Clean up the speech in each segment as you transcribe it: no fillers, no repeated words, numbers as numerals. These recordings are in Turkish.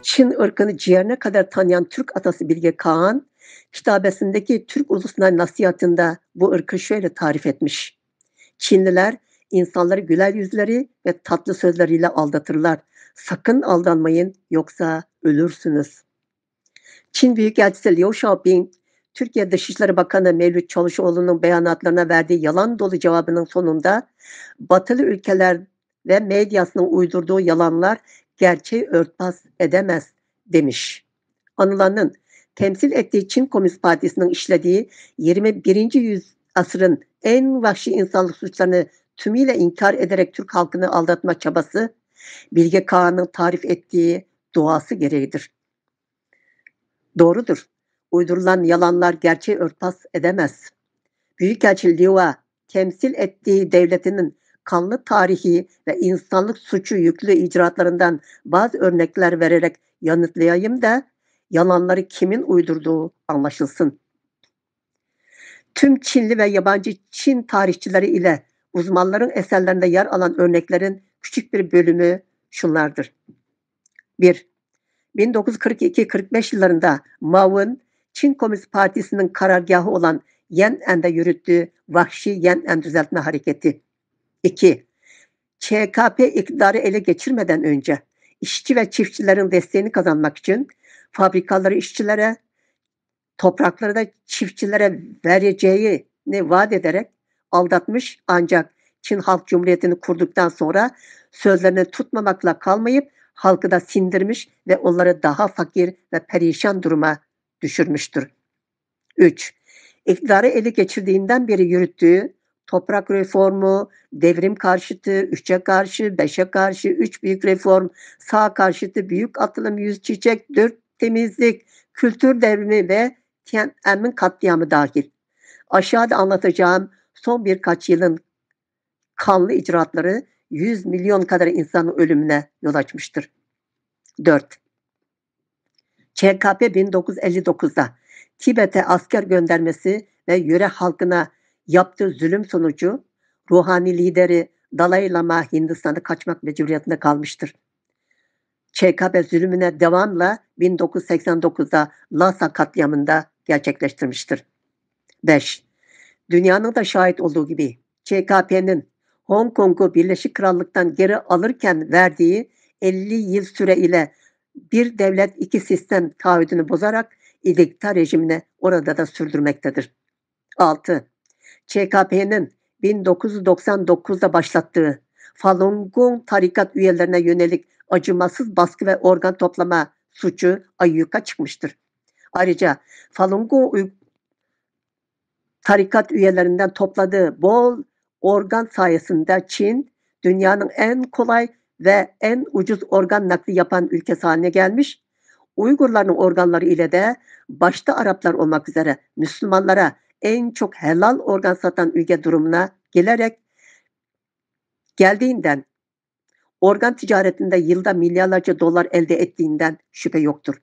Çin ırkını ciğerine kadar tanıyan Türk atası Bilge Kağan, kitabesindeki Türk ulusuna nasihatinde bu ırkı şöyle tarif etmiş. Çinliler insanları güler yüzleri ve tatlı sözleriyle aldatırlar. Sakın aldanmayın yoksa ölürsünüz. Çin Büyükelçisi Liu Xiaobing, Türkiye Dışişleri Bakanı Mevlüt Çavuşoğlu'nun beyanatlarına verdiği yalan dolu cevabının sonunda batılı ülkeler ve medyasının uydurduğu yalanlar gerçeği örtbas edemez demiş. Anılanın temsil ettiği Çin Komünist Partisi'nin işlediği 21. asrın en vahşi insanlık suçlarını tümüyle inkar ederek Türk halkını aldatma çabası Bilge Kağan'ın tarif ettiği doğası gereğidir. Doğrudur. Uydurulan yalanlar gerçeği örtbas edemez. Büyükelçi Liu'a temsil ettiği devletinin kanlı tarihi ve insanlık suçu yüklü icraatlarından bazı örnekler vererek yanıtlayayım da yalanları kimin uydurduğu anlaşılsın. Tüm Çinli ve yabancı Çin tarihçileri ile uzmanların eserlerinde yer alan örneklerin küçük bir bölümü şunlardır. 1. 1942-45 yıllarında Mao'nun Çin Komünist Partisi'nin karargahı olan Yan'an'da yürüttüğü vahşi Yan'an düzeltme hareketi. 2. ÇKP iktidarı ele geçirmeden önce işçi ve çiftçilerin desteğini kazanmak için fabrikaları işçilere, toprakları da çiftçilere vereceğini vaat ederek aldatmış, ancak Çin Halk Cumhuriyeti'ni kurduktan sonra sözlerini tutmamakla kalmayıp halkı da sindirmiş ve onları daha fakir ve perişan duruma düşürmüştür. 3. İktidarı ele geçirdiğinden beri yürüttüğü toprak reformu, devrim karşıtı, 3'e karşı, 5'e karşı, 3 büyük reform, sağ karşıtı, büyük atılım, 100 çiçek, 4 temizlik, kültür devrimi ve Tiananmen katliamı dahil. Aşağıda anlatacağım son birkaç yılın kanlı icraatları 100 milyon kadar insanın ölümüne yol açmıştır. 4. ÇKP 1959'da Tibet'e asker göndermesi ve yöre halkına yaptığı zulüm sonucu ruhani lideri Dalai Lama Hindistan'a kaçmak mecburiyetinde kalmıştır. ÇKP zulümüne devamla 1989'da Lhasa katliamında gerçekleştirmiştir. 5. Dünyanın da şahit olduğu gibi ÇKP'nin Hong Kong'u Birleşik Krallık'tan geri alırken verdiği 50 yıl süre ile bir devlet iki sistem taahhüdünü bozarak dikta rejimini orada da sürdürmektedir. 6. ÇKP'nin 1999'da başlattığı Falun Gong tarikat üyelerine yönelik acımasız baskı ve organ toplama suçu ayyuka çıkmıştır. Ayrıca Falun Gong tarikat üyelerinden topladığı bol organ sayesinde Çin, dünyanın en kolay ve en ucuz organ nakli yapan ülkesi haline gelmiş. Uygurların organları ile de başta Araplar olmak üzere Müslümanlara en çok helal organ satan ülke durumuna geldiğinden organ ticaretinde yılda milyarlarca dolar elde ettiğinden şüphe yoktur.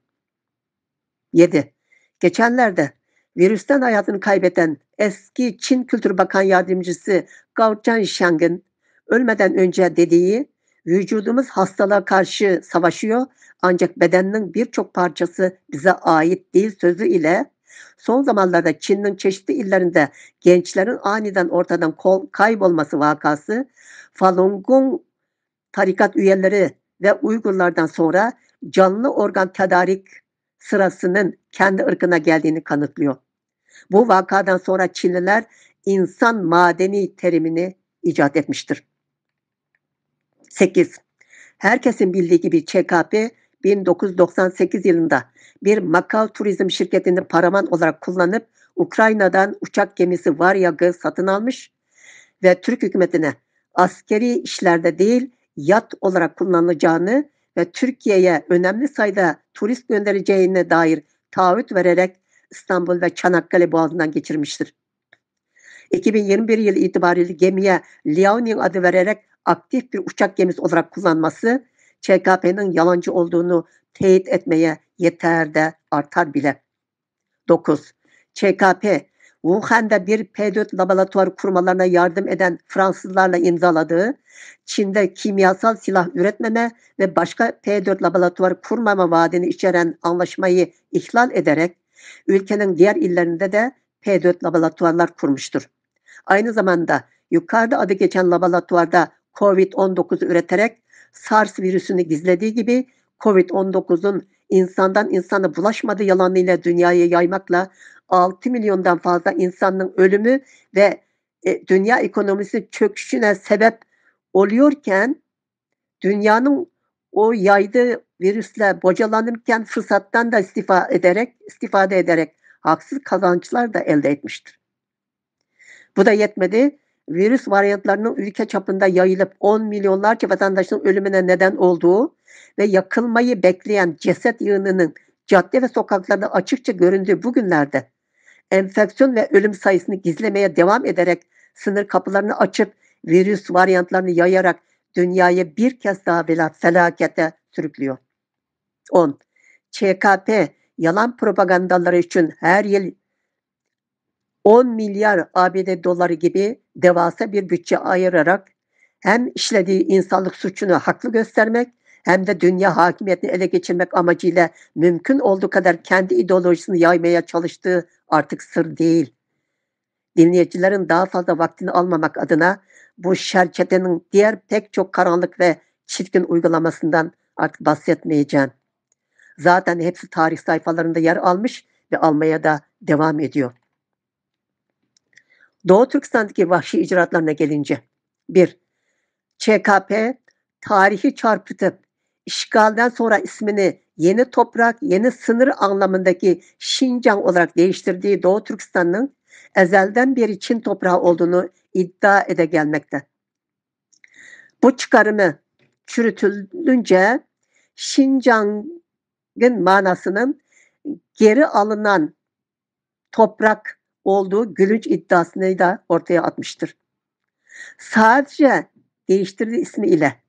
7. Geçenlerde virüsten hayatını kaybeden eski Çin Kültür Bakan Yardımcısı Gao Zhangshang'ın ölmeden önce dediği vücudumuz hastalığa karşı savaşıyor ancak bedeninin birçok parçası bize ait değil sözü ile son zamanlarda Çin'in çeşitli illerinde gençlerin aniden ortadan kaybolması vakası Falun Gong tarikat üyeleri ve Uygurlardan sonra canlı organ tedarik sırasının kendi ırkına geldiğini kanıtlıyor. Bu vakadan sonra Çinliler insan madeni terimini icat etmiştir. 8. Herkesin bildiği gibi ÇKP 1998 yılında bir Macao turizm şirketini paravan olarak kullanıp Ukrayna'dan uçak gemisi Varyag'ı satın almış ve Türk hükümetine askeri işlerde değil yat olarak kullanılacağını ve Türkiye'ye önemli sayıda turist göndereceğine dair taahhüt vererek İstanbul ve Çanakkale Boğazı'ndan geçirmiştir. 2021 yılı itibariyle gemiye Liaoning adı vererek aktif bir uçak gemisi olarak kullanması ÇKP'nin yalancı olduğunu teyit etmeye yeter de artar bile. 9. ÇKP Wuhan'da bir P4 laboratuvarı kurmalarına yardım eden Fransızlarla imzaladığı, Çin'de kimyasal silah üretmeme ve başka P4 laboratuvarı kurmama vaadini içeren anlaşmayı ihlal ederek ülkenin diğer illerinde de P4 laboratuvarlar kurmuştur. Aynı zamanda yukarıda adı geçen laboratuvarda COVID-19'u üreterek SARS virüsünü gizlediği gibi COVID-19'un insandan insana bulaşmadığı yalanıyla dünyaya yaymakla 6 milyondan fazla insanın ölümü ve dünya ekonomisi çöküşüne sebep oluyorken dünyanın o yaydığı virüsle bocalanırken fırsattan da istifade ederek haksız kazançlar da elde etmiştir. Bu da yetmedi. Virüs varyantlarının ülke çapında yayılıp 10 milyonlarca vatandaşın ölümüne neden olduğu ve yakılmayı bekleyen ceset yığınının cadde ve sokaklarda açıkça göründüğü bu günlerde enfeksiyon ve ölüm sayısını gizlemeye devam ederek sınır kapılarını açıp virüs varyantlarını yayarak dünyayı bir kez daha felakete sürüklüyor. 10. ÇKP yalan propagandaları için her yıl 10 milyar ABD doları gibi devasa bir bütçe ayırarak hem işlediği insanlık suçunu haklı göstermek hem de dünya hakimiyetini ele geçirmek amacıyla mümkün olduğu kadar kendi ideolojisini yaymaya çalıştığı artık sır değil. Dinleyicilerin daha fazla vaktini almamak adına bu şerçetenin diğer pek çok karanlık ve çirkin uygulamasından artık bahsetmeyeceğim. Zaten hepsi tarih sayfalarında yer almış ve almaya da devam ediyor. Doğu Türkistan'daki vahşi icraatlarına gelince 1. ÇKP tarihi çarpıtıp işgalden sonra ismini yeni toprak, yeni sınır anlamındaki Şincan olarak değiştirdiği Doğu Türkistan'ın ezelden beri Çin toprağı olduğunu iddia ede gelmekte. Bu çıkarımı çürütülünce Şincan'ın manasının geri alınan toprak olduğu gülünç iddiasını da ortaya atmıştır. Sadece değiştirdiği ismi ile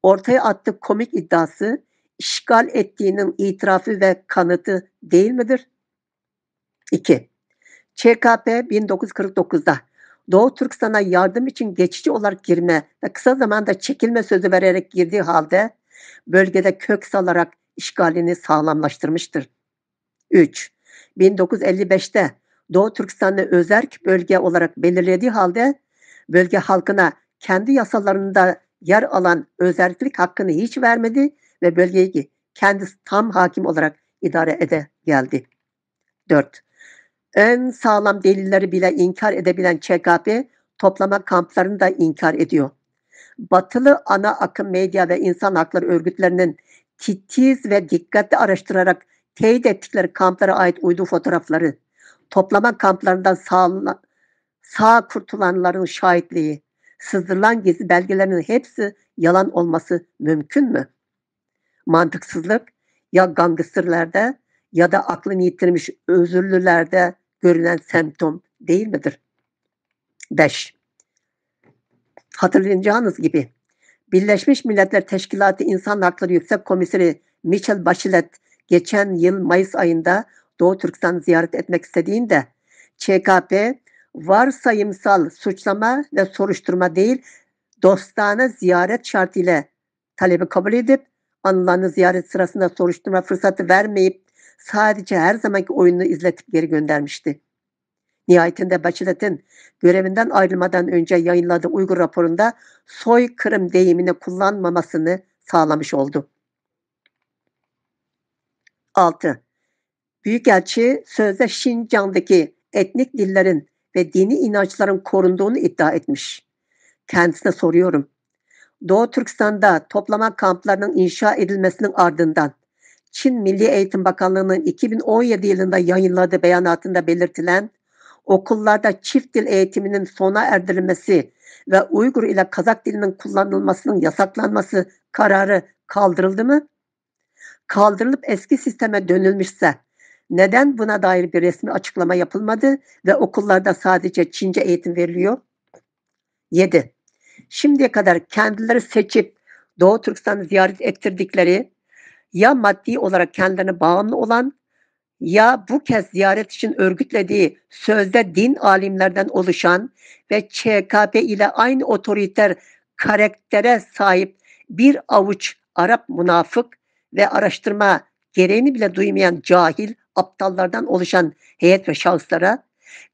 ortaya attığı komik iddiası işgal ettiğinin itirafı ve kanıtı değil midir? 2. ÇKP 1949'da Doğu Türkistan'a yardım için geçici olarak girme ve kısa zamanda çekilme sözü vererek girdiği halde bölgede kök salarak işgalini sağlamlaştırmıştır. 3. 1955'te Doğu Türkistan'ı özerk bölge olarak belirlediği halde bölge halkına kendi yasalarında yer alan özerklik hakkını hiç vermedi ve bölgeyi kendisi tam hakim olarak idare ede geldi. 4. En sağlam delilleri bile inkar edebilen ÇKP toplama kamplarını da inkar ediyor. Batılı ana akım medya ve insan hakları örgütlerinin titiz ve dikkatli araştırarak teyit ettikleri kamplara ait uydu fotoğrafları, toplama kamplarından sağ kurtulanların şahitliği, sızdırılan gizli belgelerinin hepsi yalan olması mümkün mü? Mantıksızlık ya gangsterlerde ya da aklını yitirmiş özürlülerde görülen semptom değil midir? 5. Hatırlayacağınız gibi Birleşmiş Milletler Teşkilatı İnsan Hakları Yüksek Komiseri Michelle Bachelet geçen yıl Mayıs ayında Doğu Türkistan'ı ziyaret etmek istediğinde ÇKP varsayımsal suçlama ve soruşturma değil dostane ziyaret şartıyla talebi kabul edip anılarını ziyaret sırasında soruşturma fırsatı vermeyip sadece her zamanki oyununu izletip geri göndermişti. Nihayetinde Bachelet'in görevinden ayrılmadan önce yayınladığı Uygur raporunda soykırım deyimini kullanmamasını sağlamış oldu. 6. Büyükelçi sözde Şincan'daki etnik dillerin ve dini inançların korunduğunu iddia etmiş. Kendisine soruyorum. Doğu Türkistan'da toplama kamplarının inşa edilmesinin ardından Çin Milli Eğitim Bakanlığı'nın 2017 yılında yayınladığı beyanatında belirtilen okullarda çift dil eğitiminin sona erdirilmesi ve Uygur ile Kazak dilinin kullanılmasının yasaklanması kararı kaldırıldı mı? Kaldırılıp eski sisteme dönülmüşse neden buna dair bir resmi açıklama yapılmadı ve okullarda sadece Çince eğitim veriliyor? 7. Şimdiye kadar kendileri seçip Doğu Türkistan'ı ziyaret ettirdikleri ya maddi olarak kendilerine bağımlı olan Ya bu kez ziyaret için örgütlediği sözde din alimlerden oluşan ve ÇKP ile aynı otoriter karaktere sahip bir avuç Arap münafık ve araştırma gereğini bile duymayan cahil aptallardan oluşan heyet ve şahıslara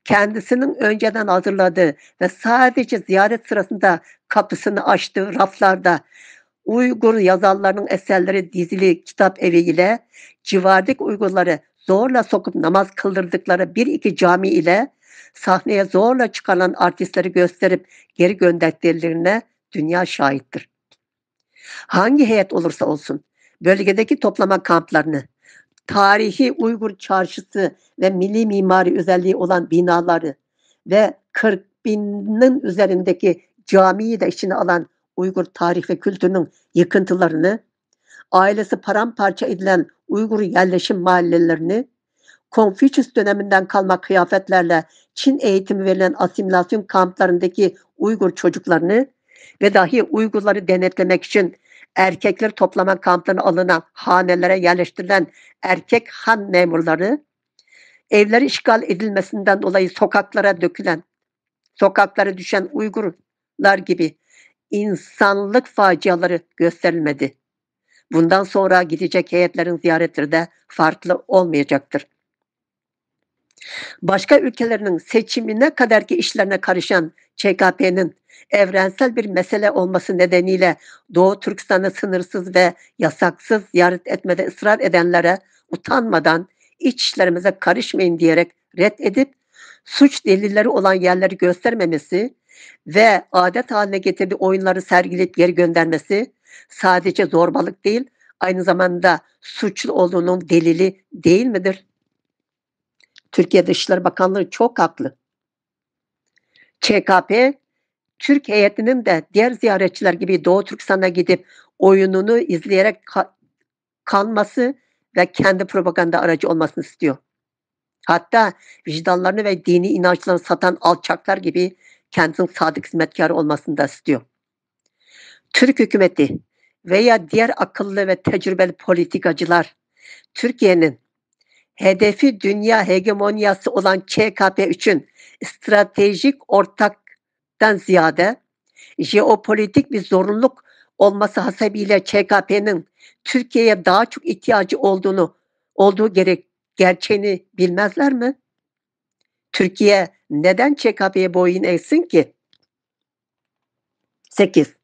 kendisinin önceden hazırladığı ve sadece ziyaret sırasında kapısını açtığı raflarda Uygur yazarlarının eserleri dizili kitap evi ile civardaki Uygurları zorla sokup namaz kıldırdıkları bir iki cami ile sahneye zorla çıkarılan artistleri gösterip geri gönderdiklerine dünya şahittir. Hangi heyet olursa olsun bölgedeki toplama kamplarını, tarihi Uygur çarşısı ve milli mimari özelliği olan binaları ve 40 binin üzerindeki camiyi de içine alan Uygur tarih ve kültürünün yıkıntılarını, ailesi paramparça edilen Uygur yerleşim mahallelerini, Konfüçyüs döneminden kalma kıyafetlerle Çin eğitimi verilen asimilasyon kamplarındaki Uygur çocuklarını ve dahi Uygurları denetlemek için erkekleri toplama kamplarına alınan hanelere yerleştirilen erkek han memurları, evleri işgal edilmesinden dolayı sokaklara düşen Uygurlar gibi insanlık faciaları gösterilmedi. Bundan sonra gidecek heyetlerin ziyaretleri de farklı olmayacaktır. Başka ülkelerinin seçimine kadarki işlerine karışan ÇKP'nin evrensel bir mesele olması nedeniyle Doğu Türkistan'ı sınırsız ve yasaksız ziyaret etmede ısrar edenlere utanmadan iç işlerimize karışmayın diyerek reddedip suç delilleri olan yerleri göstermemesi ve adet haline getirdiği oyunları sergileyip geri göndermesi sadece zorbalık değil, aynı zamanda suçlu olduğunun delili değil midir? Türkiye Dışişleri Bakanlığı çok haklı. ÇKP, Türk heyetinin de diğer ziyaretçiler gibi Doğu Türkistan'a gidip oyununu izleyerek kalması ve kendi propaganda aracı olmasını istiyor. Hatta vicdanlarını ve dini inançlarını satan alçaklar gibi kendisinin sadık hizmetkarı olmasını da istiyor. Türk hükümeti veya diğer akıllı ve tecrübeli politikacılar Türkiye'nin hedefi dünya hegemonyası olan ÇKP için stratejik ortaktan ziyade jeopolitik bir zorunluluk olması hasebiyle ÇKP'nin Türkiye'ye daha çok ihtiyacı olduğu gerçeğini bilmezler mi? Türkiye neden ÇKP'ye boyun eğsin ki? 8.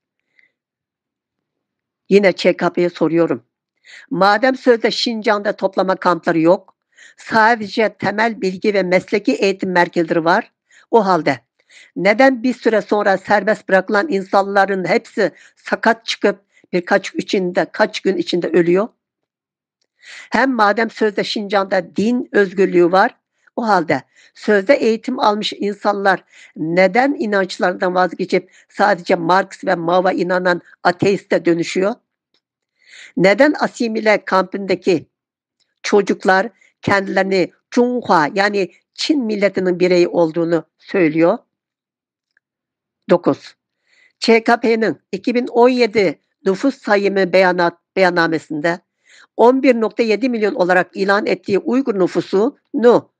Yine ÇKP'ye soruyorum. Madem sözde Şincan'da toplama kampları yok, sadece temel bilgi ve mesleki eğitim merkezleri var. O halde neden bir süre sonra serbest bırakılan insanların hepsi sakat çıkıp kaç gün içinde ölüyor? Hem madem sözde Şincan'da din özgürlüğü var, o halde sözde eğitim almış insanlar neden inançlarından vazgeçip sadece Marx ve Mao'ya inanan ateiste dönüşüyor? Neden asimile kampındaki çocuklar kendilerini Cunhua yani Çin milletinin bireyi olduğunu söylüyor? 9. ÇKP'nin 2017 nüfus sayımı beyannamesinde 11,7 milyon olarak ilan ettiği Uygur nüfusunu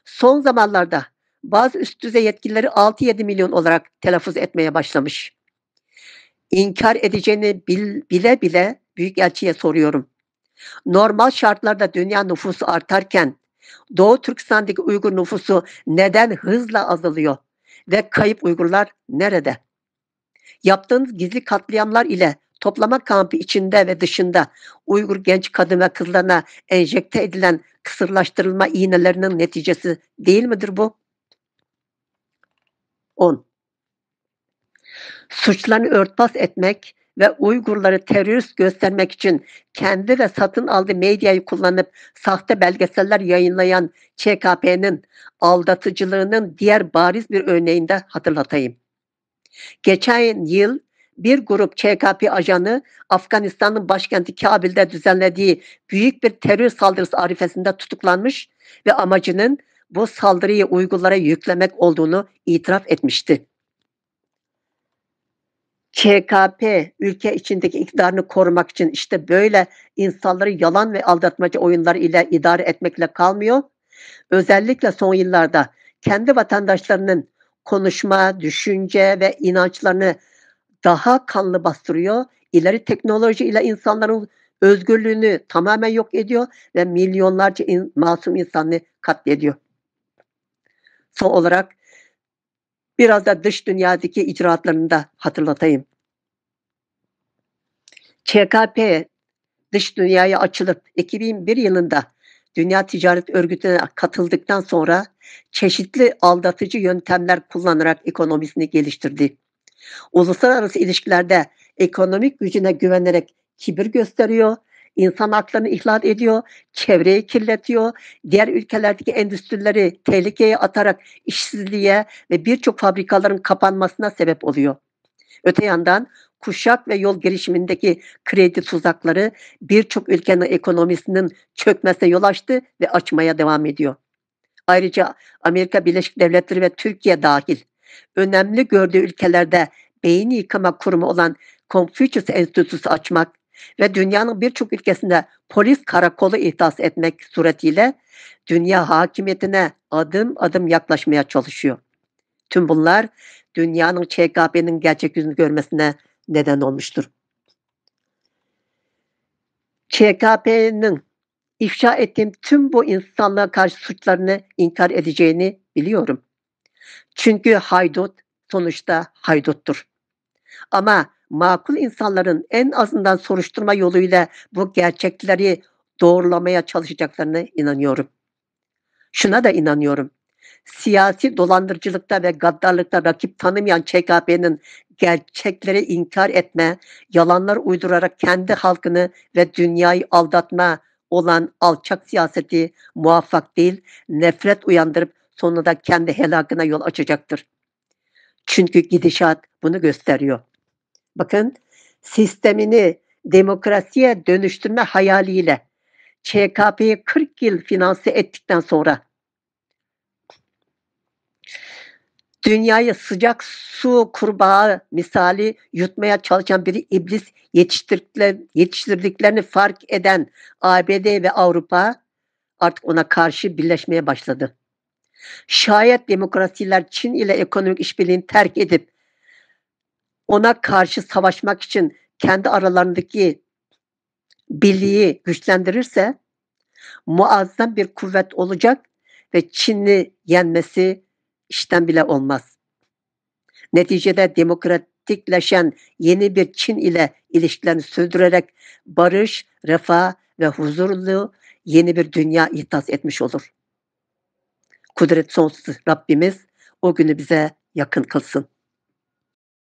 son zamanlarda bazı üst düzey yetkilileri 6-7 milyon olarak telaffuz etmeye başlamış. İnkar edeceğini bile bile Büyükelçiye soruyorum. Normal şartlarda dünya nüfusu artarken Doğu Türkistan'daki Uygur nüfusu neden hızla azalıyor ve kayıp Uygurlar nerede? Yaptığınız gizli katliamlar ile toplama kampı içinde ve dışında Uygur genç kadın ve kızlarına enjekte edilen kısırlaştırılma iğnelerinin neticesi değil midir bu? 10. Suçlarını örtbas etmek ve Uygurları terörist göstermek için kendi ve satın aldığı medyayı kullanıp sahte belgeseller yayınlayan ÇKP'nin aldatıcılığının diğer bariz bir örneğini de hatırlatayım. Geçen yıl bir grup ÇKP ajanı Afganistan'ın başkenti Kabil'de düzenlediği büyük bir terör saldırısı arifesinde tutuklanmış ve amacının bu saldırıyı Uygurlara yüklemek olduğunu itiraf etmişti. ÇKP ülke içindeki iktidarını korumak için işte böyle insanları yalan ve aldatmaca oyunlar ile idare etmekle kalmıyor. Özellikle son yıllarda kendi vatandaşlarının konuşma, düşünce ve inançlarını daha kanlı bastırıyor. İleri teknoloji ile insanların özgürlüğünü tamamen yok ediyor ve milyonlarca masum insanı katlediyor. Son olarak biraz da dış dünyadaki icraatlarını da hatırlatayım. ÇKP dış dünyaya açılıp 2001 yılında Dünya Ticaret Örgütü'ne katıldıktan sonra çeşitli aldatıcı yöntemler kullanarak ekonomisini geliştirdi. Uluslararası ilişkilerde ekonomik gücüne güvenerek kibir gösteriyor, insan haklarını ihlal ediyor, çevreyi kirletiyor, diğer ülkelerdeki endüstrileri tehlikeye atarak işsizliğe ve birçok fabrikaların kapanmasına sebep oluyor. Öte yandan kuşak ve yol gelişimindeki kredi tuzakları birçok ülkenin ekonomisinin çökmesine yol açtı ve açmaya devam ediyor. Ayrıca Amerika Birleşik Devletleri ve Türkiye dahil önemli gördüğü ülkelerde beyin yıkama kurumu olan Confucius Enstitüsü açmak ve dünyanın birçok ülkesinde polis karakolu ihdas etmek suretiyle dünya hakimiyetine adım adım yaklaşmaya çalışıyor. Tüm bunlar dünyanın ÇKP'nin gerçek yüzünü görmesine neden olmuştur. ÇKP'nin ifşa ettiğim tüm bu insanlığa karşı suçlarını inkar edeceğini biliyorum. Çünkü haydut sonuçta hayduttur. Ama makul insanların en azından soruşturma yoluyla bu gerçekleri doğrulamaya çalışacaklarına inanıyorum. Şuna da inanıyorum. Siyasi dolandırıcılıkta ve gaddarlıkta rakip tanımayan ÇKP'nin gerçekleri inkar etme, yalanlar uydurarak kendi halkını ve dünyayı aldatma olan alçak siyaseti muvaffak değil, nefret uyandırıp sonunda kendi helakına yol açacaktır. Çünkü gidişat bunu gösteriyor. Bakın, sistemini demokrasiye dönüştürme hayaliyle ÇKP'yi 40 yıl finanse ettikten sonra dünyayı sıcak su kurbağa misali yutmaya çalışan bir iblis yetiştirdiklerini fark eden ABD ve Avrupa artık ona karşı birleşmeye başladı. Şayet demokrasiler Çin ile ekonomik işbirliğini terk edip ona karşı savaşmak için kendi aralarındaki birliği güçlendirirse muazzam bir kuvvet olacak ve Çin'i yenmesi işten bile olmaz. Neticede demokratikleşen yeni bir Çin ile ilişkilerini sürdürerek barış, refah ve huzurlu yeni bir dünya ihdas etmiş olur. Kudret sonsuz Rabbimiz o günü bize yakın kılsın.